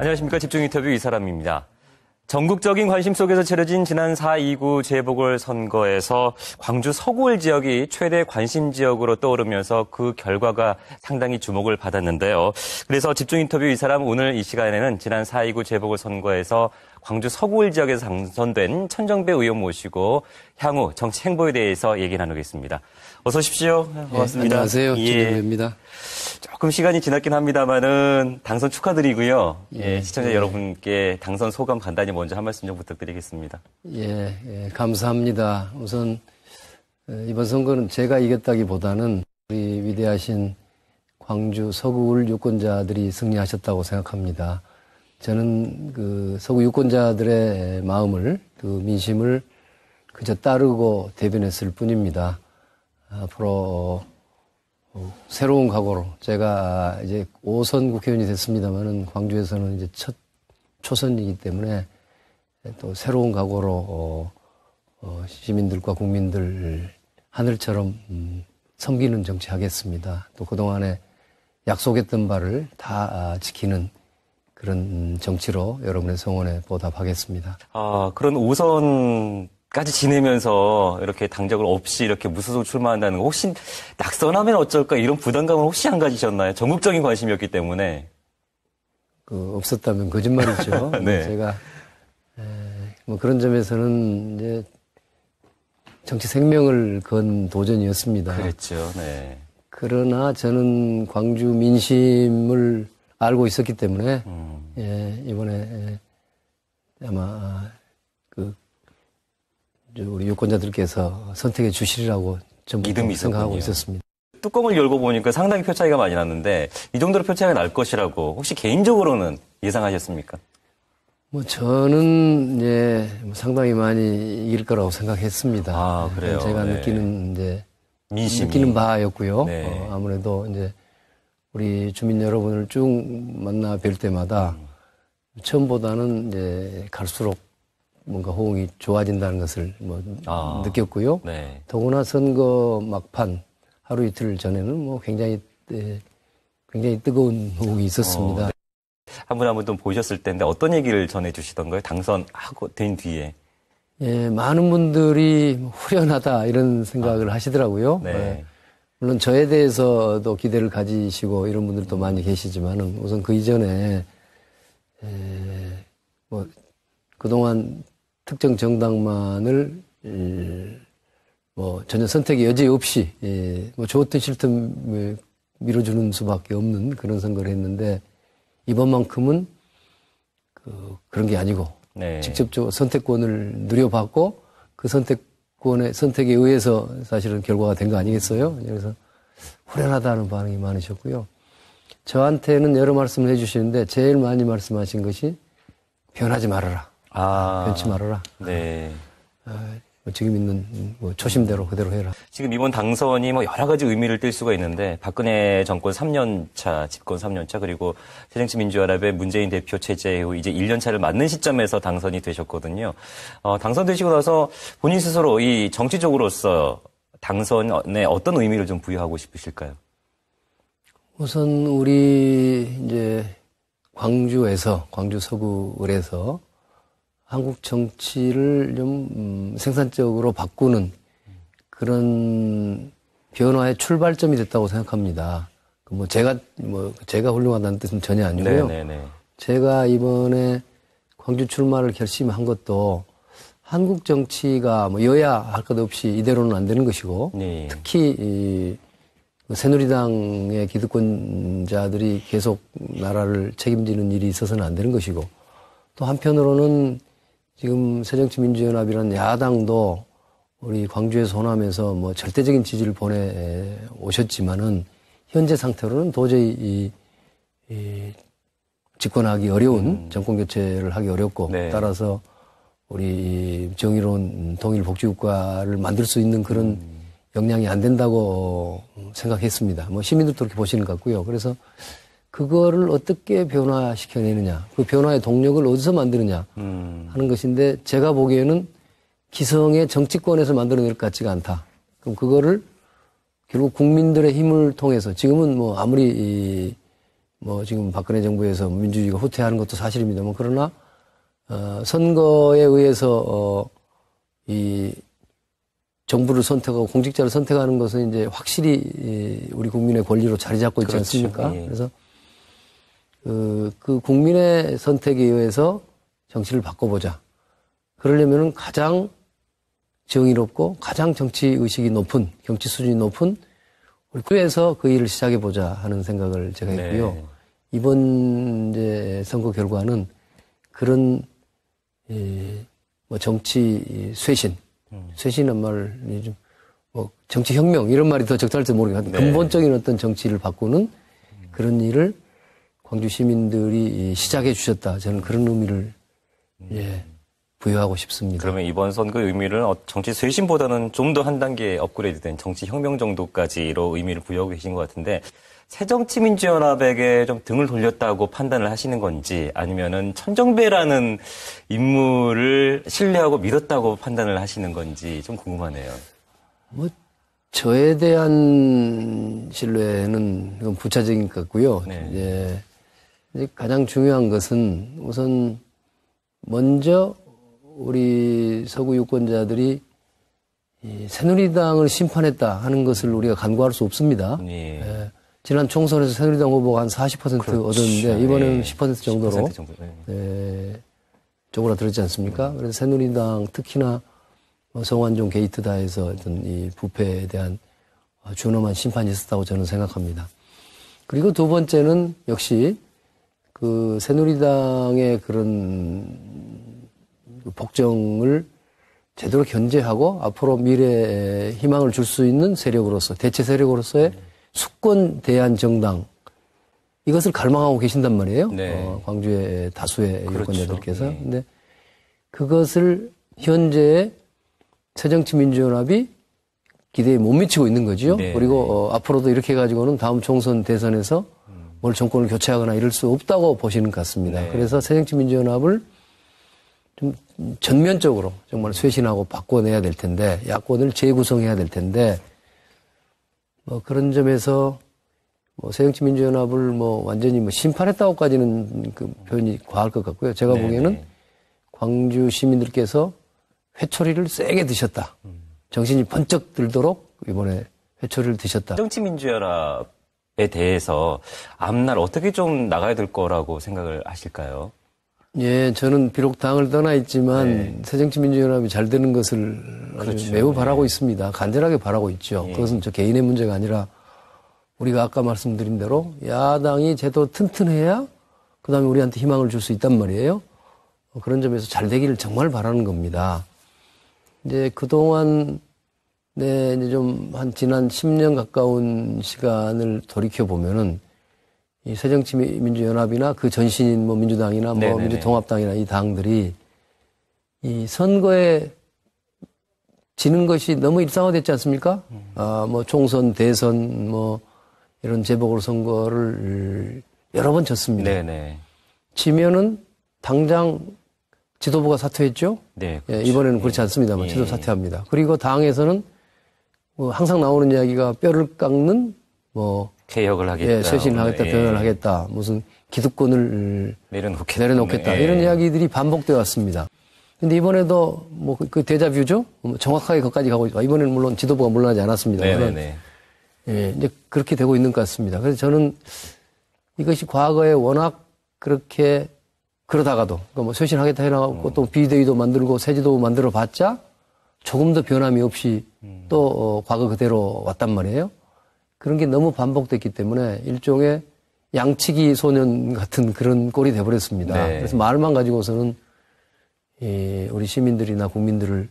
안녕하십니까. 집중 인터뷰 이사람입니다. 전국적인 관심 속에서 치러진 지난 4.29 재보궐선거에서 광주 서구을 지역이 최대 관심 지역으로 떠오르면서 그 결과가 상당히 주목을 받았는데요. 그래서 집중 인터뷰 이사람 오늘 이 시간에는 지난 4.29 재보궐선거에서 광주 서구을 지역에서 당선된 천정배 의원 모시고 향후 정치 행보에 대해서 얘기 나누겠습니다. 어서 오십시오. 반갑습니다. 네, 안녕하세요. 예. 김정배입니다. 조금 시간이 지났긴 합니다만은 당선 축하드리고요. 예, 시청자 예. 여러분께 당선 소감 간단히 먼저 한 말씀 좀 부탁드리겠습니다. 감사합니다. 우선 이번 선거는 제가 이겼다기보다는 우리 위대하신 광주 서구을 유권자들이 승리하셨다고 생각합니다. 저는 그 서구 유권자들의 마음을, 그 민심을 그저 따르고 대변했을 뿐입니다. 앞으로 새로운 각오로 제가 이제 5선 국회의원이 됐습니다만은 광주에서는 이제 첫 초선이기 때문에 또 새로운 각오로 시민들과 국민들 하늘처럼 섬기는 정치하겠습니다. 또 그동안에 약속했던 바를 다 지키는 그런 정치로 여러분의 성원에 보답하겠습니다. 그런 5선까지 지내면서 이렇게 당적을 없이 이렇게 무소속 출마한다는 거 혹시 낙선하면 어쩔까 이런 부담감은 혹시 안 가지셨나요? 전국적인 관심이었기 때문에. 없었다면 거짓말이죠. 네. 제가 뭐 그런 점에서는 이제 정치 생명을 건 도전이었습니다. 그랬죠. 네. 그러나 저는 광주 민심을 알고 있었기 때문에 이번에 아마 우리 유권자들께서 선택해 주시리라고 전부 생각하고 있었습니다. 뚜껑을 열고 보니까 상당히 표 차이가 많이 났는데 이 정도로 표 차이가 날 것이라고 혹시 개인적으로는 예상하셨습니까? 저는 상당히 많이 이길 거라고 생각했습니다. 그래요. 제가 네. 느끼는 바였고요. 네. 아무래도 우리 주민 여러분을 쭉 만나 뵐 때마다 처음보다는 갈수록 뭔가 호응이 좋아진다는 것을 느꼈고요. 네. 더구나 선거 막판 하루 이틀 전에는 굉장히 뜨거운 호응이 있었습니다. 네. 한 분 한 분 또 보셨을 텐데 어떤 얘기를 전해주시던가요? 당선하고 된 뒤에. 많은 분들이 후련하다 이런 생각을 하시더라고요. 네. 물론 저에 대해서도 기대를 가지시고 이런 분들도 많이 계시지만은 우선 그 이전에 그동안 특정 정당만을 전혀 선택의 여지 없이 좋든 싫든 밀어주는 수밖에 없는 그런 선거를 했는데 이번만큼은 그런 게 아니고 네. 직접적으로 선택권을 누려받고 그 선택에 의해서 사실은 결과가 된 거 아니겠어요? 그래서 후련하다는 반응이 많으셨고요. 저한테는 여러 말씀을 해주시는데 제일 많이 말씀하신 것이 변하지 말아라. 변치 말아라. 네. 지금 있는 초심대로 그대로 해라. 지금 이번 당선이 여러 가지 의미를 띌 수가 있는데 박근혜 정권 3년차, 집권 3년차 그리고 새정치민주연합의 문재인 대표 체제 후 이제 1년차를 맞는 시점에서 당선이 되셨거든요. 당선되시고 나서 본인 스스로 이 정치적으로서 당선에 어떤 의미를 좀 부여하고 싶으실까요? 우선 우리 광주 서구을에서 한국 정치를 좀 생산적으로 바꾸는 그런 변화의 출발점이 됐다고 생각합니다. 제가 훌륭하다는 뜻은 전혀 아니고요. 네네네. 제가 이번에 광주 출마를 결심한 것도 한국 정치가 여야 할 것 없이 이대로는 안 되는 것이고 네. 특히 새누리당의 기득권자들이 계속 나라를 책임지는 일이 있어서는 안 되는 것이고 또 한편으로는 지금 새정치민주연합이라는 야당도 우리 광주에서 호남에서 절대적인 지지를 보내 오셨지만은 현재 상태로는 도저히 집권하기 어려운 정권 교체를 하기 어렵고 네. 따라서 우리 정의로운 통일복지국가를 만들 수 있는 그런 역량이 안 된다고 생각했습니다. 시민들도 그렇게 보시는 것 같고요. 그래서 그거를 어떻게 변화시켜내느냐, 그 변화의 동력을 어디서 만드느냐 하는 것인데 제가 보기에는 기성의 정치권에서 만들어낼 것 같지가 않다. 그럼 그거를 결국 국민들의 힘을 통해서 지금은 아무리 뭐 지금 박근혜 정부에서 민주주의가 후퇴하는 것도 사실입니다만 그러나 선거에 의해서 이 정부를 선택하고 공직자를 선택하는 것은 이제 확실히 우리 국민의 권리로 자리 잡고 있지 그렇죠. 않습니까? 예. 그래서 그 국민의 선택에 의해서 정치를 바꿔보자. 그러려면은 가장 정의롭고 가장 정치 의식이 높은, 정치 수준이 높은 우리 교회에서 그 일을 시작해보자 하는 생각을 제가 했고요. 네. 이번 이제 선거 결과는 그런 뭐 정치 쇄신, 쇄신은 말이 좀 뭐 정치 혁명 이런 말이 더 적절할지 모르겠는데 네. 근본적인 어떤 정치를 바꾸는 그런 일을 광주 시민들이 시작해 주셨다. 저는 그런 의미를 부여하고 싶습니다. 그러면 이번 선거의 의미를 정치 쇄신보다는 좀 더 한 단계 업그레이드된 정치 혁명 정도까지로 의미를 부여하고 계신 것 같은데 새정치민주연합에게 좀 등을 돌렸다고 판단을 하시는 건지 아니면은 천정배라는 인물을 신뢰하고 믿었다고 판단을 하시는 건지 좀 궁금하네요. 뭐 저에 대한 신뢰는 이건 부차적인 것 같고요. 네. 이제 가장 중요한 것은 우선 먼저 우리 서구 유권자들이 이 새누리당을 심판했다 하는 것을 우리가 간과할 수 없습니다. 예. 예. 지난 총선에서 새누리당 후보가 한 40% 그렇죠. 얻었는데 이번에는 예. 10% 정도로 10% 정도. 네. 쪼그라들었지 않습니까? 그래서 새누리당 특히나 성완종 게이트다 해서 어떤 이 부패에 대한 준엄한 심판이 있었다고 저는 생각합니다. 그리고 두 번째는 역시 그 새누리당의 그런 복정을 제대로 견제하고 앞으로 미래에 희망을 줄 수 있는 세력으로서 대체 세력으로서의 수권 대안 정당 이것을 갈망하고 계신단 말이에요. 네. 광주의 다수의 그렇죠. 유권자들께서. 네. 근데 그것을 현재 새정치민주연합이 기대에 못 미치고 있는 거죠. 네. 그리고 앞으로도 이렇게 해가지고는 다음 총선 대선에서 뭘 정권을 교체하거나 이럴 수 없다고 보시는 것 같습니다. 네. 그래서 새정치민주연합을 좀 전면적으로 정말 쇄신하고 바꿔내야 될 텐데 야권을 재구성해야 될 텐데 뭐 그런 점에서 뭐 새정치민주연합을 뭐 완전히 뭐 심판했다고까지는 그 표현이 과할 것 같고요. 제가 네네. 보기에는 광주 시민들께서 회초리를 세게 드셨다. 정신이 번쩍 들도록 이번에 회초리를 드셨다. 새정치민주연합에 대해서 앞날 어떻게 좀 나가야 될 거라고 생각을 하실까요? 예, 저는 비록 당을 떠나 있지만 네. 새정치민주연합이 잘 되는 것을 아주 그렇죠. 매우 바라고 있습니다. 간절하게 바라고 있죠. 예. 그것은 저 개인의 문제가 아니라 우리가 아까 말씀드린 대로 야당이 제도 튼튼해야 그다음에 우리한테 희망을 줄 수 있단 말이에요. 그런 점에서 잘 되기를 정말 바라는 겁니다. 이제 그동안 이제 좀 한 지난 10년 가까운 시간을 돌이켜 보면은 이 새정치민주연합이나 그 전신인 뭐 민주당이나 뭐 네네네. 민주통합당이나 이 당들이 이 선거에 지는 것이 너무 일상화됐지 않습니까? 뭐 총선, 대선 뭐 이런 재보궐 선거를 여러 번 졌습니다. 네네. 지면은 당장 지도부가 사퇴했죠. 네. 예, 그렇죠. 이번에는 그렇지 않습니다만 예. 지도부 사퇴합니다. 그리고 당에서는 뭐 항상 나오는 이야기가 뼈를 깎는 뭐 개혁을 하겠다. 예, 쇄신을 하겠다, 예. 변화를 하겠다, 무슨 기득권을 내려놓겠다 네. 이런 이야기들이 반복되어 왔습니다. 근데 이번에도 뭐 그 데자뷰죠. 뭐 정확하게 거기까지 가고 있고 이번에는 물론 지도부가 물러나지 않았습니다만 네네네. 예, 이제 그렇게 되고 있는 것 같습니다. 그래서 저는 이것이 과거에 워낙 그렇게 그러다가도 그러니까 뭐 쇄신하겠다 해나가고 또 비대위도 만들고 새지도 만들어 봤자 조금 더 변함이 없이 또 과거 그대로 왔단 말이에요. 그런 게 너무 반복됐기 때문에 일종의 양치기 소년 같은 그런 꼴이 돼버렸습니다. 네. 그래서 말만 가지고서는 우리 시민들이나 국민들을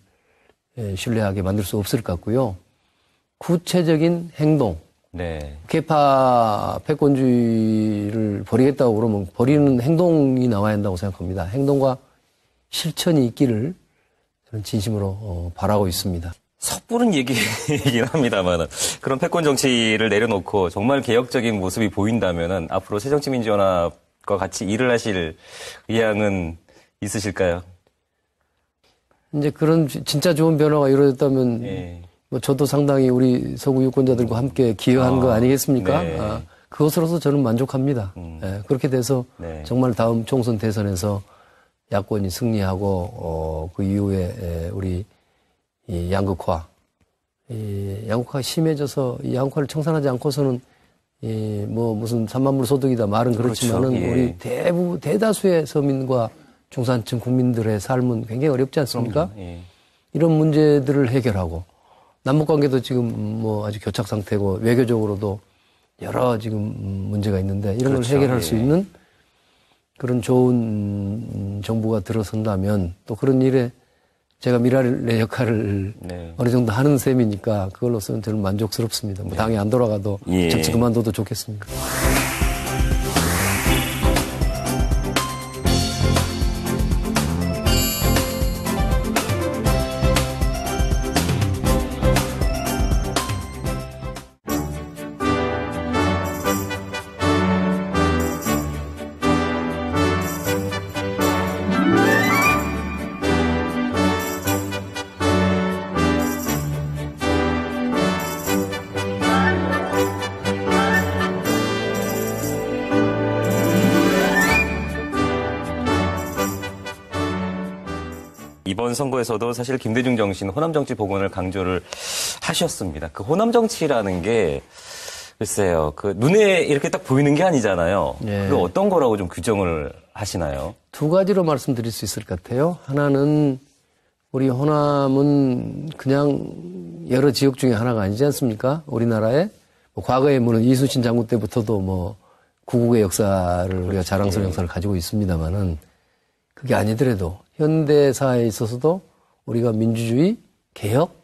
신뢰하게 만들 수 없을 것 같고요. 구체적인 행동, 네. 개파 패권주의를 버리겠다고 그러면 버리는 행동이 나와야 한다고 생각합니다. 행동과 실천이 있기를 저는 진심으로 바라고 있습니다. 섣부른 얘기이긴 합니다만 그런 패권 정치를 내려놓고 정말 개혁적인 모습이 보인다면은 앞으로 새정치민주연합과 같이 일을 하실 의향은 있으실까요? 이제 그런 진짜 좋은 변화가 이루어졌다면 예. 뭐 저도 상당히 우리 서구 유권자들과 함께 기여한 거 아니겠습니까? 네. 그것으로서 저는 만족합니다. 예, 그렇게 돼서 네. 정말 다음 총선 대선에서 야권이 승리하고 그 이후에 우리 이 양극화 심해져서 이 양극화를 청산하지 않고서는 뭐 무슨 3만 불 소득이다 말은 그렇지만은 그렇죠. 예. 우리 대다수의 서민과 중산층 국민들의 삶은 굉장히 어렵지 않습니까? 예. 이런 문제들을 해결하고 남북 관계도 지금 뭐 아주 교착 상태고 외교적으로도 여러 지금 문제가 있는데 이런 그렇죠. 걸 해결할 예. 수 있는 그런 좋은 정부가 들어선다면 또 그런 일에 제가 미랄의 역할을 네. 어느 정도 하는 셈이니까 그걸로서는 저는 만족스럽습니다. 뭐 당이 안 돌아가도 예. 정치 그만둬도 좋겠습니다. 이번 선거에서도 사실 김대중 정신 호남 정치 복원을 강조를 하셨습니다. 그 호남 정치라는 게 글쎄요, 그 눈에 이렇게 딱 보이는 게 아니잖아요. 예. 그 어떤 거라고 좀 규정을 하시나요? 두 가지로 말씀드릴 수 있을 것 같아요. 하나는 우리 호남은 그냥 여러 지역 중에 하나가 아니지 않습니까? 우리나라에 뭐 과거에 물론 이순신 장군 때부터도 뭐 구국의 역사를 우리가 자랑스러운 역사를 가지고 있습니다만은 그게 아니더라도 현대사에 있어서도 우리가 민주주의, 개혁,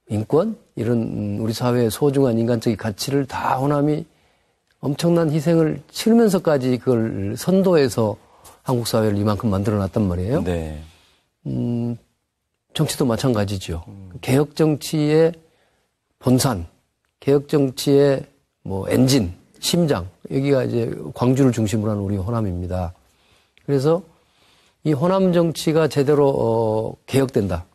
인권 이런 우리 사회의 소중한 인간적인 가치를 다 호남이 엄청난 희생을 치르면서까지 그걸 선도해서 한국 사회를 이만큼 만들어놨단 말이에요. 네. 정치도 마찬가지죠. 개혁 정치의 본산, 개혁 정치의 뭐 엔진, 심장 여기가 이제 광주를 중심으로 하는 우리 호남입니다. 그래서 이 호남 정치가 제대로 개혁된다.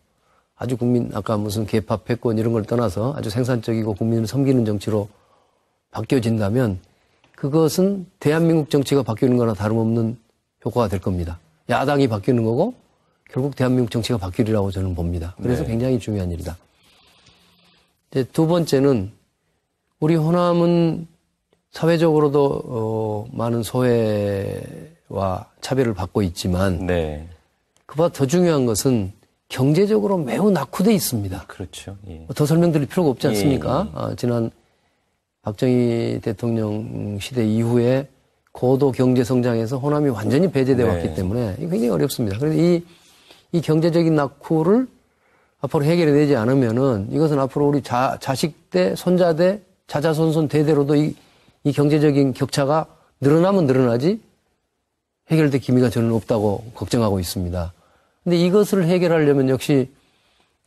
아주 국민 아까 무슨 계파 패권 이런 걸 떠나서 아주 생산적이고 국민을 섬기는 정치로 바뀌어진다면 그것은 대한민국 정치가 바뀌는 거나 다름없는 효과가 될 겁니다. 야당이 바뀌는 거고 결국 대한민국 정치가 바뀌리라고 저는 봅니다. 그래서 네. 굉장히 중요한 일이다. 이제 두 번째는 우리 호남은 사회적으로도 많은 소외와 차별을 받고 있지만 네. 그보다 더 중요한 것은 경제적으로 매우 낙후돼 있습니다. 그렇죠. 예. 더 설명드릴 필요가 없지 않습니까? 예. 지난 박정희 대통령 시대 이후에 고도 경제 성장에서 호남이 완전히 배제되어 네. 왔기 때문에 이게 굉장히 어렵습니다. 그래서 이 경제적인 낙후를 앞으로 해결해 내지 않으면은 이것은 앞으로 우리 자식 대 손자 대 자자손손 대대로도 이 경제적인 격차가 늘어나면 늘어나지 해결될 기미가 저는 없다고 걱정하고 있습니다. 근데 이것을 해결하려면 역시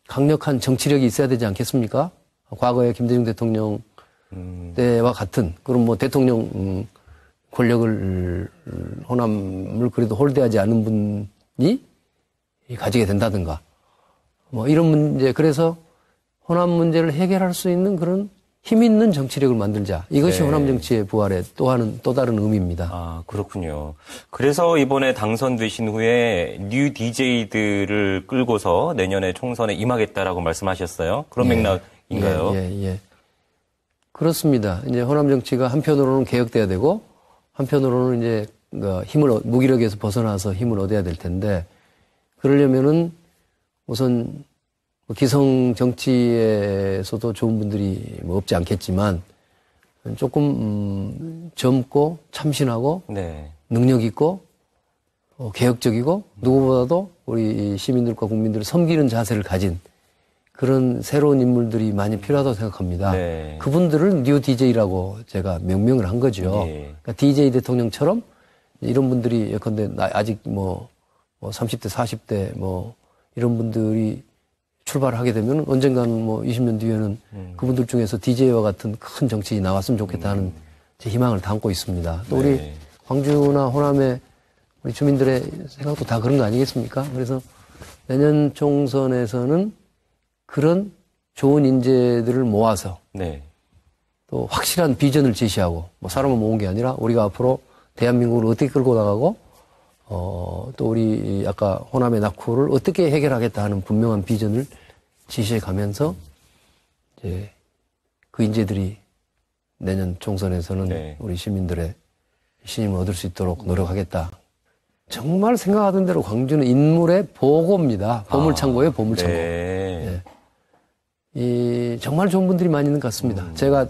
강력한 정치력이 있어야 되지 않겠습니까? 과거에 김대중 대통령 때와 같은 그런 뭐 대통령 권력을 호남을 그래도 홀대하지 않은 분이 가지게 된다든가 뭐 이런 문제 그래서 호남 문제를 해결할 수 있는 그런 힘 있는 정치력을 만들자. 이것이 네. 호남 정치의 부활의 또 다른 의미입니다. 아, 그렇군요. 그래서 이번에 당선되신 후에 뉴 DJ들을 끌고서 내년에 총선에 임하겠다라고 말씀하셨어요. 그런 맥락인가요? 예. 그렇습니다. 이제 호남 정치가 한편으로는 개혁돼야 되고 한편으로는 이제 무기력에서 벗어나서 힘을 얻어야 될 텐데 그러려면은 우선 기성 정치에서도 좋은 분들이 뭐 없지 않겠지만 조금 젊고 참신하고 네. 능력 있고 개혁적이고 누구보다도 우리 시민들과 국민들을 섬기는 자세를 가진 그런 새로운 인물들이 많이 필요하다고 생각합니다. 네. 그분들을 뉴 DJ라고 제가 명명을 한 거죠. 네. 그러니까 DJ 대통령처럼 이런 분들이 예컨대 아직 뭐 30대, 40대 뭐 이런 분들이 출발하게 되면 언젠가는 뭐 20년 뒤에는 그분들 중에서 DJ와 같은 큰 정치인이 나왔으면 좋겠다 하는 제 희망을 담고 있습니다. 또 우리 네. 광주나 호남의 우리 주민들의 생각도 다 그런 거 아니겠습니까? 그래서 내년 총선에서는 그런 좋은 인재들을 모아서 네. 또 확실한 비전을 제시하고 뭐 사람을 모은 게 아니라 우리가 앞으로 대한민국을 어떻게 끌고 나가고 또 우리 아까 호남의 낙후를 어떻게 해결하겠다 하는 분명한 비전을 제시해 가면서 이제 그 인재들이 내년 총선에서는 네. 우리 시민들의 신임을 얻을 수 있도록 노력하겠다. 정말 생각하던 대로 광주는 인물의 보고입니다. 보물창고예요, 보물창고. 네. 정말 좋은 분들이 많이 있는 것 같습니다. 제가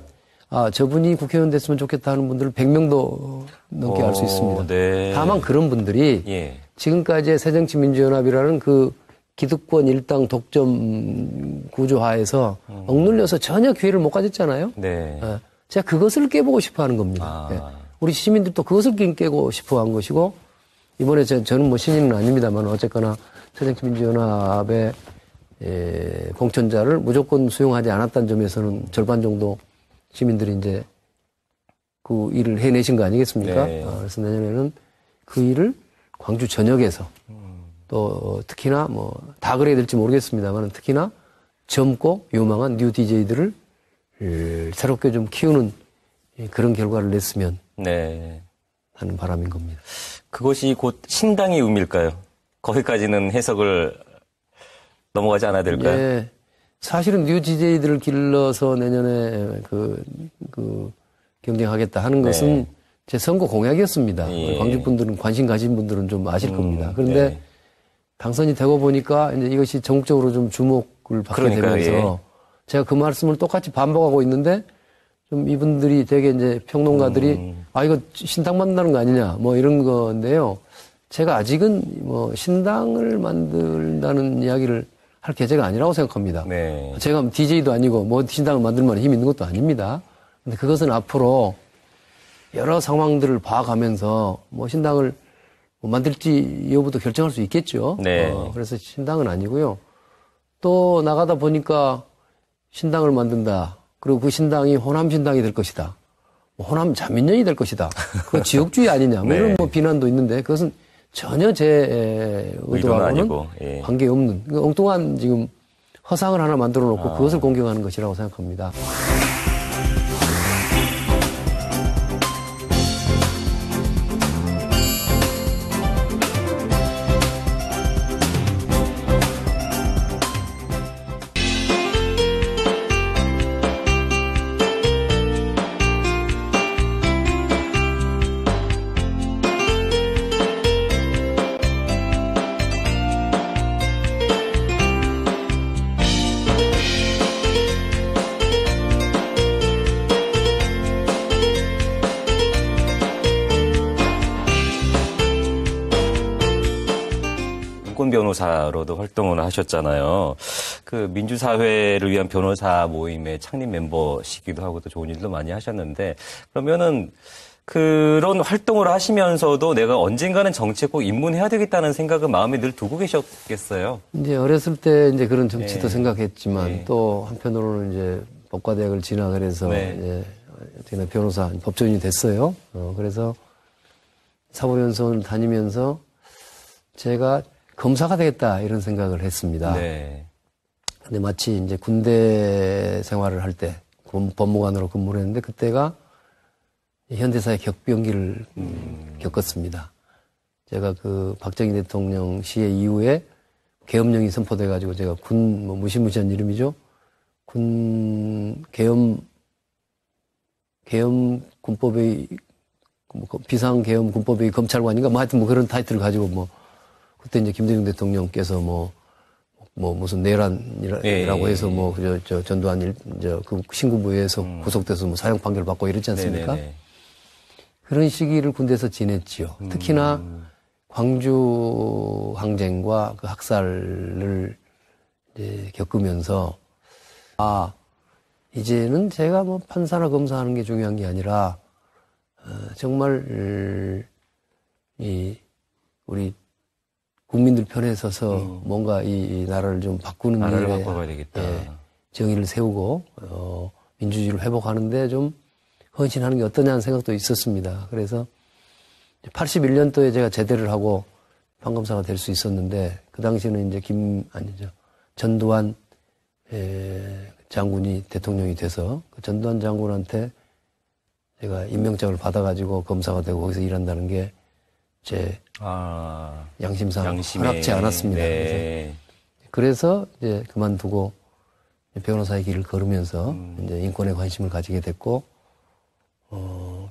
저분이 국회의원 됐으면 좋겠다 하는 분들을 100명도 넘게 알 수 있습니다. 네. 다만 그런 분들이 예. 지금까지의 새정치민주연합이라는 그 기득권 일당 독점 구조 하에서 억눌려서 전혀 기회를 못 가졌잖아요. 네. 제가 그것을 깨보고 싶어 하는 겁니다. 예. 우리 시민들도 그것을 깨고 싶어 한 것이고, 이번에 저는 뭐 신인은 아닙니다만, 어쨌거나 새정치민주연합의 공천자를 무조건 수용하지 않았다는 점에서는 절반 정도 시민들이 이제 그 일을 해내신 거 아니겠습니까? 네. 그래서 내년에는 그 일을 광주 전역에서 또 특히나 뭐 다 그래야 될지 모르겠습니다만 특히나 젊고 유망한 뉴 DJ들을 새롭게 좀 키우는 그런 결과를 냈으면 네. 하는 바람인 겁니다. 그것이 곧 신당의 의미일까요? 거기까지는 해석을 넘어가지 않아야 될까요? 예. 사실은 뉴 DJ들을 길러서 내년에 경쟁하겠다 하는 것은 네. 제 선거 공약이었습니다. 예. 광주 분들은 관심 가진 분들은 좀 아실 겁니다. 그런데 네. 당선이 되고 보니까 이제 이것이 전국적으로 좀 주목을 받게 그러니까요, 되면서 제가 그 말씀을 똑같이 반복하고 있는데 좀 이분들이 되게 이제 평론가들이 이거 신당 만든다는 거 아니냐 뭐 이런 건데요. 제가 아직은 뭐 신당을 만든다는 이야기를 할 계제가 아니라고 생각합니다. 네. 제가 DJ도 아니고 뭐 신당을 만들 만한 힘이 있는 것도 아닙니다. 근데 그것은 앞으로 여러 상황들을 봐가면서 뭐 신당을 뭐 만들지 여부도 결정할 수 있겠죠. 네. 그래서 신당은 아니고요. 또 나가다 보니까 신당을 만든다. 그리고 그 신당이 호남 신당이 될 것이다. 뭐 호남 자민련이 될 것이다. 그건 지역주의 아니냐. 뭐 네. 이런 뭐 비난도 있는데 그것은 전혀 제 의도하고는 아니고, 예. 관계없는 그러니까 엉뚱한 지금 허상을 하나 만들어 놓고 그것을 공격하는 것이라고 생각합니다. 인권 변호사로도 활동을 하셨잖아요. 그 민주사회를 위한 변호사 모임의 창립 멤버시기도 하고 또 좋은 일도 많이 하셨는데 그러면은 그런 활동을 하시면서도 내가 언젠가는 정치에 꼭 입문해야 되겠다는 생각은 마음에 늘 두고 계셨겠어요. 이제 어렸을 때 이제 그런 정치도 네. 생각했지만 네. 또 한편으로는 이제 법과대학을 진학을 해서 네. 이제 어떻게나 변호사, 법조인이 됐어요. 그래서 사법연수원을 다니면서 제가 검사가 되겠다 이런 생각을 했습니다. 네. 근데 마치 이제 군대 생활을 할 때 법무관으로 근무를 했는데 그때가 현대사의 격변기를 겪었습니다. 제가 그 박정희 대통령 시해 이후에 계엄령이 선포돼가지고 제가 뭐 무시무시한 이름이죠. 계엄 군법의 비상계엄 군법의 검찰관인가 뭐 하여튼 뭐 그런 타이틀을 가지고 뭐 그때 이제 김대중 대통령께서 뭐 무슨 내란이라고 해서 뭐 저 전두환 그 신군부에서 구속돼서 뭐 사형 판결 받고 이랬지 않습니까? 네네네. 그런 시기를 군대에서 지냈지요. 특히나 광주 항쟁과 그 학살을 이제 겪으면서 이제는 제가 뭐 판사나 검사하는 게 중요한 게 아니라 정말 우리 국민들 편에 서서 뭔가 이 나라를 좀 바꾸는 나라를 일에 바꿔가야 되겠다. 정의를 세우고 민주주의를 회복하는데 좀 헌신하는 게 어떠냐는 생각도 있었습니다. 그래서 81년도에 제가 제대를 하고 판검사가 될 수 있었는데 그 당시에는 이제 전두환 장군이 대통령이 돼서 그 전두환 장군한테 제가 임명장을 받아가지고 검사가 되고 거기서 일한다는 게 제 양심상 허락지 않았습니다. 네. 그래서 이제 그만두고 변호사의 길을 걸으면서 이제 인권에 관심을 가지게 됐고,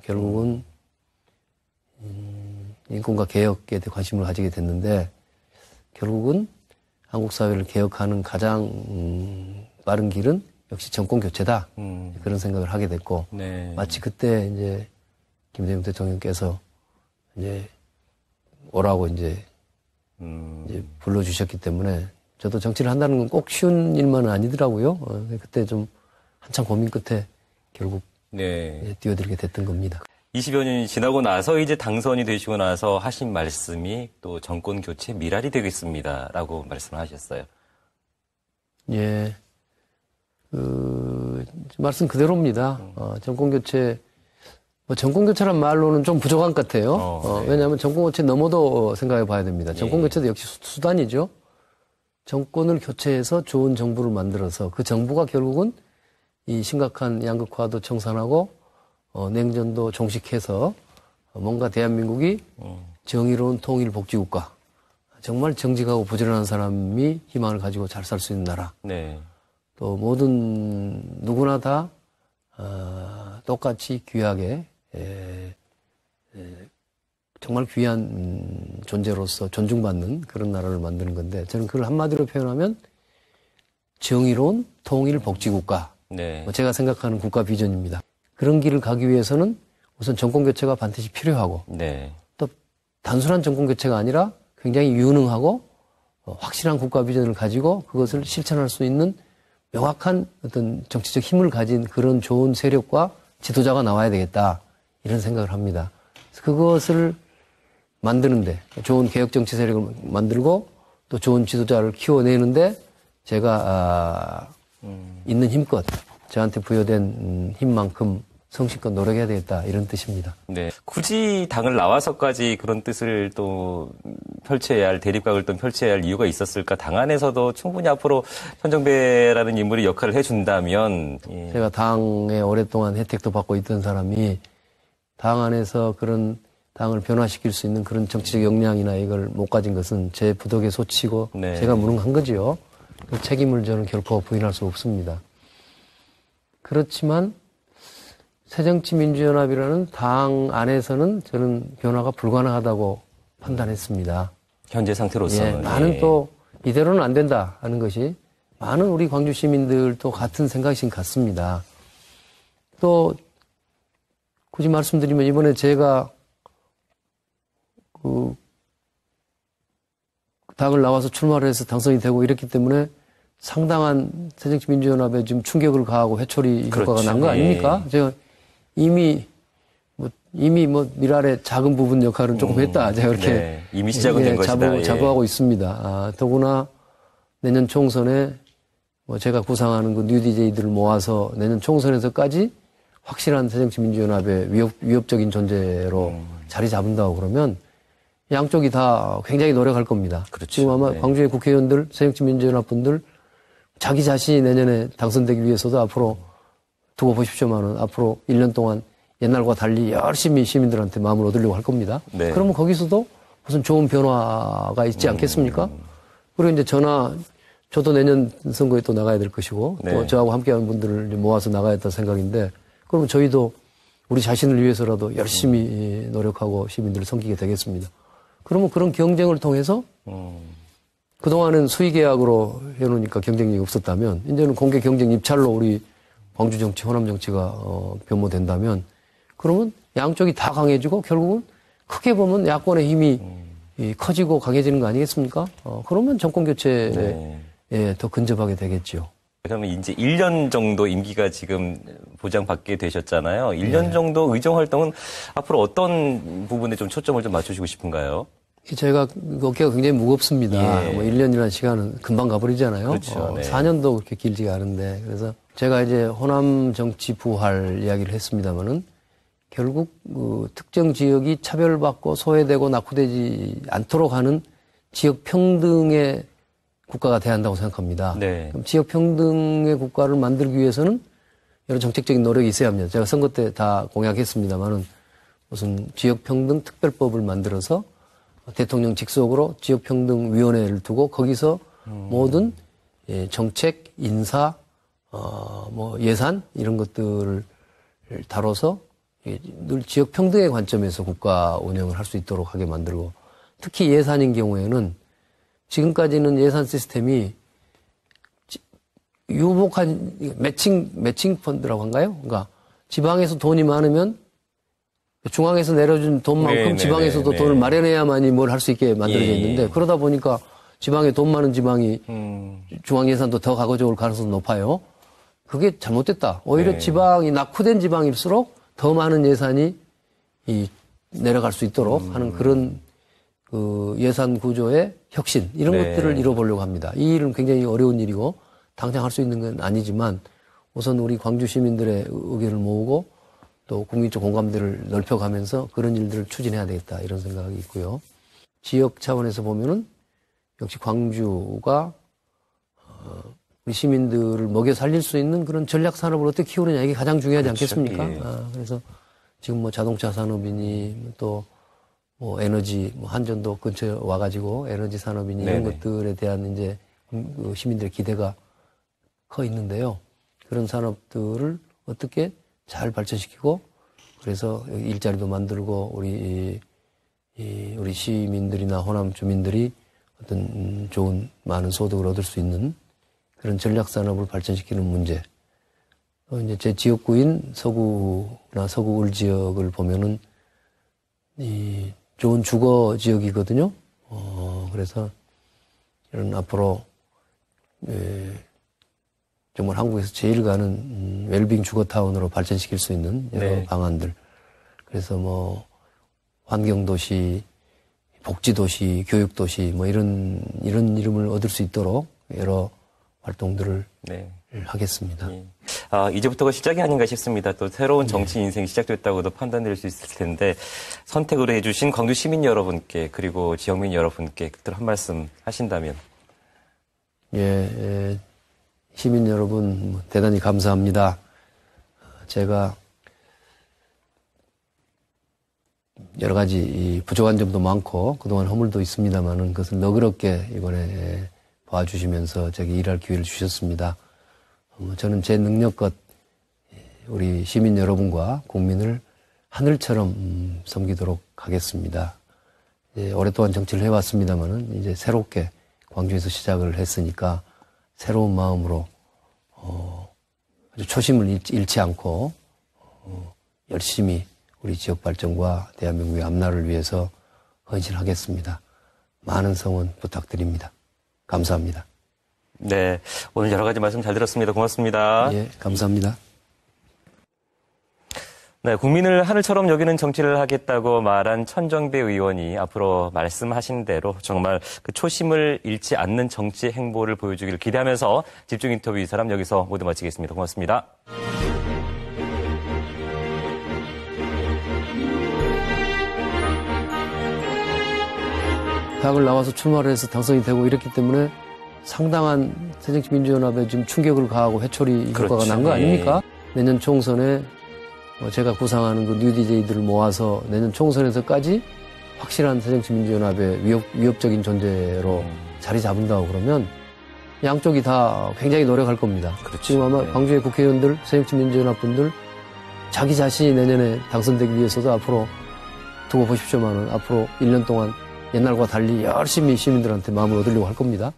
결국은 인권과 개혁에 대해 관심을 가지게 됐는데, 결국은 한국 사회를 개혁하는 가장 빠른 길은 역시 정권 교체다. 그런 생각을 하게 됐고, 네. 마치 그때 이제 김대중 대통령께서 이제 오라고 이제 불러주셨기 때문에 저도 정치를 한다는 건 꼭 쉬운 일만은 아니더라고요. 그때 좀 한참 고민 끝에 결국 네. 뛰어들게 됐던 겁니다. 20여 년이 지나고 나서 이제 당선이 되시고 나서 하신 말씀이 또 정권 교체 미랄이 되겠습니다라고 말씀을 하셨어요. 예, 말씀 그대로입니다. 정권 교체, 뭐 정권 교체란 말로는 좀 부족한 것 같아요. 네. 왜냐하면 정권 교체 넘어도 생각해 봐야 됩니다. 정권 교체도 역시 수단이죠. 정권을 교체해서 좋은 정부를 만들어서 그 정부가 결국은 이 심각한 양극화도 청산하고 냉전도 종식해서 뭔가 대한민국이 정의로운 통일 복지국가, 정말 정직하고 부지런한 사람이 희망을 가지고 잘 살 수 있는 나라. 네. 또 모든 누구나 다 똑같이 귀하게 정말 귀한 존재로서 존중받는 그런 나라를 만드는 건데, 저는 그걸 한마디로 표현하면 정의로운 통일 복지국가. 네. 제가 생각하는 국가 비전입니다. 그런 길을 가기 위해서는 우선 정권 교체가 반드시 필요하고, 네. 또 단순한 정권 교체가 아니라 굉장히 유능하고 확실한 국가 비전을 가지고 그것을 실천할 수 있는 명확한 어떤 정치적 힘을 가진 그런 좋은 세력과 지도자가 나와야 되겠다, 이런 생각을 합니다. 그래서 그것을 만드는데, 좋은 개혁 정치 세력을 만들고 또 좋은 지도자를 키워내는데 제가 있는 힘껏, 저한테 부여된 힘만큼 성실껏 노력해야 되겠다, 이런 뜻입니다. 네. 굳이 당을 나와서까지 그런 뜻을 또 펼쳐야 할, 대립각을 또 펼쳐야 할 이유가 있었을까? 당 안에서도 충분히 앞으로 현정배라는 인물이 역할을 해준다면. 예. 제가 당에 오랫동안 혜택도 받고 있던 사람이 당 안에서 그런 당을 변화시킬 수 있는 그런 정치적 역량이나 이걸 못 가진 것은 제 부덕에 소치고 네. 제가 무능한 거지요. 그 책임을 저는 결코 부인할 수 없습니다. 그렇지만 새정치민주연합이라는 당 안에서는 저는 변화가 불가능하다고 판단했습니다. 현재 상태로서는. 예, 많은 예. 또 이대로는 안 된다 하는 것이 많은 우리 광주 시민들도 같은 생각이신 같습니다. 또 굳이 말씀드리면 이번에 제가 그 당을 나와서 출마를 해서 당선이 되고 이랬기 때문에 상당한 새정치민주연합에 지금 충격을 가하고 회초리 효과가 그렇죠. 난 거 예. 아닙니까? 제가 이미 미랄의 작은 부분 역할은 조금 했다. 제가 그렇게 네. 이미 시작은 된 것이다. 예. 자부하고 있습니다. 더구나 내년 총선에 제가 구상하는 그 뉴디제이들을 모아서 내년 총선에서까지 확실한 새정치민주연합의 위협적인 존재로 자리 잡는다고 그러면 양쪽이 다 굉장히 노력할 겁니다. 그렇죠. 지금 아마 네. 광주의 국회의원들, 새정치민주연합 분들 자기 자신이 내년에 당선되기 위해서도 앞으로 두고 보십시오만은 앞으로 1년 동안 옛날과 달리 열심히 시민들한테 마음을 얻으려고 할 겁니다. 네. 그러면 거기서도 무슨 좋은 변화가 있지 않겠습니까? 그리고 이제 저도 내년 선거에 또 나가야 될 것이고 네. 또 저하고 함께하는 분들을 이제 모아서 나가야 될 생각인데, 그러면 저희도 우리 자신을 위해서라도 열심히 노력하고 시민들을 섬기게 되겠습니다. 그러면 그런 경쟁을 통해서 그동안은 수의계약으로 해놓으니까 경쟁력이 없었다면 이제는 공개 경쟁 입찰로 우리 광주 정치, 호남 정치가 변모된다면 그러면 양쪽이 다 강해지고 결국은 크게 보면 야권의 힘이 커지고 강해지는 거 아니겠습니까? 그러면 정권 교체에 네. 예, 더 근접하게 되겠죠. 그러면 이제 1년 정도 임기가 지금 보장받게 되셨잖아요. 1년 정도 의정 활동은 앞으로 어떤 부분에 좀 초점을 좀 맞추시고 싶은가요? 제가 어깨가 굉장히 무겁습니다. 예. 1년이라는 시간은 금방 가버리잖아요. 그렇죠. 네. 4년도 그렇게 길지가 않은데. 그래서 제가 이제 호남 정치 부활 이야기를 했습니다마는 결국 특정 지역이 차별받고 소외되고 낙후되지 않도록 하는 지역 평등의 국가가 돼야 한다고 생각합니다. 네. 그럼 지역 평등의 국가를 만들기 위해서는 여러 정책적인 노력이 있어야 합니다. 제가 선거 때 다 공약했습니다만은 무슨 지역 평등 특별법을 만들어서 대통령 직속으로 지역 평등 위원회를 두고 거기서 모든 정책, 인사, 뭐 예산 이런 것들을 다뤄서 늘 지역 평등의 관점에서 국가 운영을 할 수 있도록 하게 만들고, 특히 예산인 경우에는 지금까지는 예산 시스템이 유복한 매칭 펀드라고 한가요? 그러니까 지방에서 돈이 많으면 중앙에서 내려준 돈만큼 지방에서도 돈을 마련해야만이 뭘 할 수 있게 만들어져 있는데, 그러다 보니까 지방에 돈 많은 지방이 중앙 예산도 더 가져올 가능성이 높아요. 그게 잘못됐다. 오히려 지방이 낙후된 지방일수록 더 많은 예산이 내려갈 수 있도록 하는 그런 그 예산 구조의 혁신, 이런 것들을 이뤄보려고 합니다. 이 일은 굉장히 어려운 일이고 당장 할 수 있는 건 아니지만, 우선 우리 광주 시민들의 의견을 모으고 또 국민적 공감대를 넓혀가면서 그런 일들을 추진해야 되겠다, 이런 생각이 있고요. 지역 차원에서 보면은 역시 광주가 우리 시민들을 먹여 살릴 수 있는 그런 전략 산업을 어떻게 키우느냐, 이게 가장 중요하지 않겠습니까? 예. 그래서 지금 뭐 자동차 산업이니 또 뭐 에너지, 뭐 한전도 근처에 와가지고 에너지 산업이니 이런 것들에 대한 이제 그 시민들의 기대가 커 있는데요. 그런 산업들을 어떻게 잘 발전시키고, 그래서 일자리도 만들고 우리 시민들이나 호남 주민들이 어떤 좋은 많은 소득을 얻을 수 있는 그런 전략 산업을 발전시키는 문제. 또 이제 제 지역구인 서구나 서구을 지역을 보면은 좋은 주거 지역이거든요. 그래서 이런 앞으로 정말 한국에서 제일 가는 웰빙 주거타운으로 발전시킬 수 있는 여러 방안들. 그래서 뭐 환경도시, 복지도시, 교육도시 뭐 이런 이름을 얻을 수 있도록 여러 활동들을 하겠습니다. 이제부터가 시작이 아닌가 싶습니다. 또 새로운 정치 인생이 시작됐다고도 판단될 수 있을 텐데, 선택으로 해주신 광주 시민 여러분께 그리고 지역민 여러분께 한 말씀 하신다면. 시민 여러분 대단히 감사합니다. 제가 여러 가지 부족한 점도 많고 그동안 허물도 있습니다만은 그것을 너그럽게 이번에 봐주시면서 제게 일할 기회를 주셨습니다. 저는 제 능력껏 우리 시민 여러분과 국민을 하늘처럼 섬기도록 하겠습니다. 오랫동안 정치를 해왔습니다만은 이제 새롭게 광주에서 시작을 했으니까 새로운 마음으로 아주 초심을 잃지 않고 열심히 우리 지역 발전과 대한민국의 앞날을 위해서 헌신하겠습니다. 많은 성원 부탁드립니다. 감사합니다. 네, 오늘 여러 가지 말씀 잘 들었습니다. 고맙습니다. 예, 감사합니다. 네, 국민을 하늘처럼 여기는 정치를 하겠다고 말한 천정배 의원이 앞으로 말씀하신 대로 정말 그 초심을 잃지 않는 정치 행보를 보여주기를 기대하면서 집중 인터뷰 이 사람 여기서 모두 마치겠습니다. 고맙습니다. 대학을 나와서 출마를 해서 당선이 되고 이랬기 때문에 상당한 새정치민주연합에 지금 충격을 가하고 회초리 효과가 난 거 아닙니까? 내년 총선에 제가 구상하는 그 뉴디제이들을 모아서 내년 총선에서까지 확실한 새정치민주연합의 위협적인 존재로 자리 잡은다고 그러면 양쪽이 다 굉장히 노력할 겁니다. 그렇죠. 지금 아마 광주의 국회의원들, 새정치민주연합 분들 자기 자신이 내년에 당선되기 위해서도 앞으로 두고 보십시오만은 앞으로 1년 동안 옛날과 달리 열심히 시민들한테 마음을 얻으려고 할 겁니다.